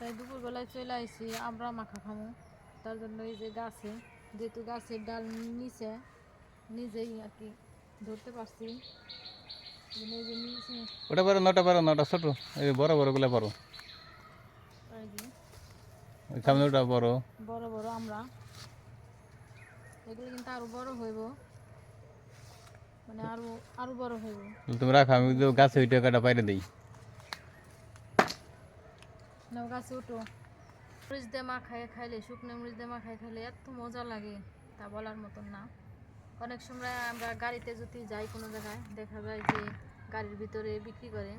তাই দুপুরবেলায় চলে আসি আমরা মাখা খামো। তার জন্য এই যে গাছে, যেহেতু গাছের ডাল নিচে নিজেই আর কি ধরতে পারছি, এই যে নিচে ওটা পারো না, ওটা ছোট, এই বড় বড় গুলো পারো, এই যে ওই সামনে ওটা বড়। বড় বড় আমরা এগুলো কিন্তু আরো বড় হইব, মানে আরো আরো বড় হইব। তুমি রাখো, আমি তো গাছে ওইটা কাটা বাইরে দিই। নাও গাছে উঠো। মরিচ দিয়ে মাখায় খাইলে, শুকনো মরিচ দিয়ে মাখায় খাইলে এত মজা লাগে তা বলার মতন না। অনেক সময় আমরা গাড়িতে যদি যাই কোনো জায়গায়, দেখা যায় যে গাড়ির ভিতরে বিক্রি করে,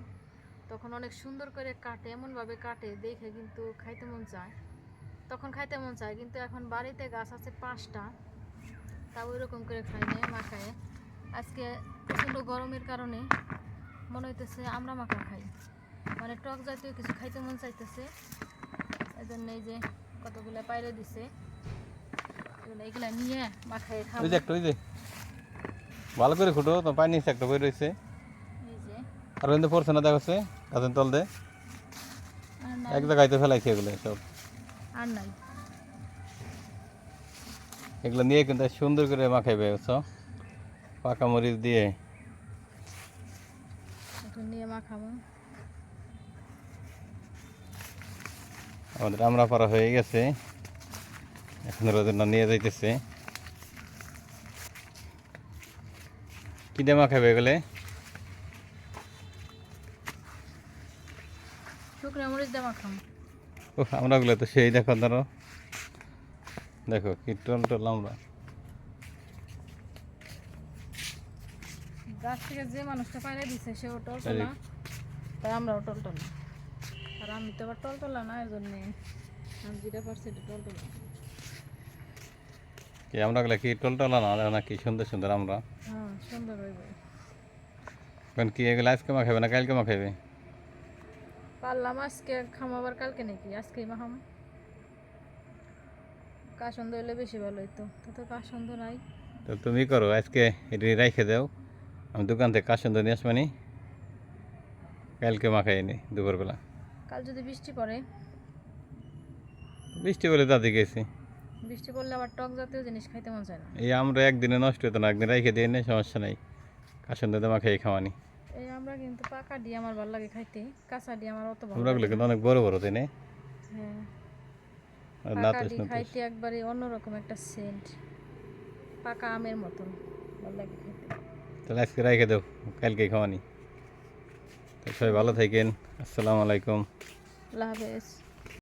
তখন অনেক সুন্দর করে কাটে, এমনভাবে কাটে দেখে কিন্তু খাইতে মন চায়, তখন খাইতে মন চায়। কিন্তু এখন বাড়িতে গাছ আছে 5টা, তা ওই রকম করে খাই না, মাখায়। আজকে প্রচণ্ড গরমের কারণে মনে হইতেছে আমরা মাখা খাই, মানে টক জাতীয় কিছু খাইতে মন চাইতেছে। এই জন্য এই যে কতগুলো পাইরে দিছে, এগুলা নিয়ে মাখায় খাবো। ওই যে একটা, ওই যে ভালো করে ফুটো তো, পানি নিচে একটা বই রয়েছে, এই যে আর কিন্তু পড়ছে না, দেখছে গাছের তল দে আর নাই, এক জায়গায় তো ফেলাইছে এগুলো সব। আর নাই। এগুলো নিয়ে কিন্তু সুন্দর করে মাখাইবে, বুঝছো, পাকা মরিচ দিয়ে। এখন নিয়ে মাখাবো। আমাদের আমরা পারা হয়ে গেছে, এখন রোদের নিয়ে যাইতেছে। কি দিয়ে মাখাবে এগুলো? শুকনো মরিচ দিয়ে মাখাবো। ও আমরাগুলো তো সেই, দেখো ধরো, দেখো কি টল টল আমরা। গাছ থেকে যে মানুষটা পাইরে দিছে সে টল টলা, তাই আমরাও টল টলা। আর আমি তো আবার টল টলা না, এর জন্যে আমি যেটা পারছি এটা টল টলা। কি আমরাগুলো কি টল টলা না, নাকি সুন্দর সুন্দর আমরা? হ্যাঁ, সুন্দর হইবে। এখন কি এগুলো আজকে মাখাবে না কালকে মাখাবে? পারলাম আজকে খামাবার, কালকে নাকি আজকেই মাখাম। কাসন্দ হইলে বেশি ভালো হইতো, তো কাসন্দ নাই। তো তুমি করো আজকে, এটি রেখে দাও, আমি দোকান থেকে কাসন্দ নিয়ে আসবানি, কালকে মাখাই নি দুপুরবেলা। কাল যদি বৃষ্টি পড়ে? বৃষ্টি বলে দাদি গেছি, বৃষ্টি পড়লে আবার টক জাতীয় জিনিস খাইতে মন চায় না। এই আমরা একদিনে নষ্ট হতো না, একদিন রেখে দিয়ে নেই, সমস্যা নাই, কাসন্দ দিয়ে মাখাই খাওয়ানি। এই আমরা কিন্তু পাকা দিয়ে আমার ভালো লাগে খাইতে, কাঁচা দিয়ে আমার অত ভালো আমরাগুলো লাগে কিন্তু না। অনেক বড় বড়, তাই না? হ্যাঁ, না পাকা তো দিয়ে খাইতে একবারে অন্যরকম একটা সেন্ট, পাকা আমের মতন ভালো লাগে খাইতে। তাহলে আজকে রেখে দাও, কালকে খাওয়ানি। তো সবাই ভালো থাকেন, আসসালামু আলাইকুম। আল্লাহ হাফেজ।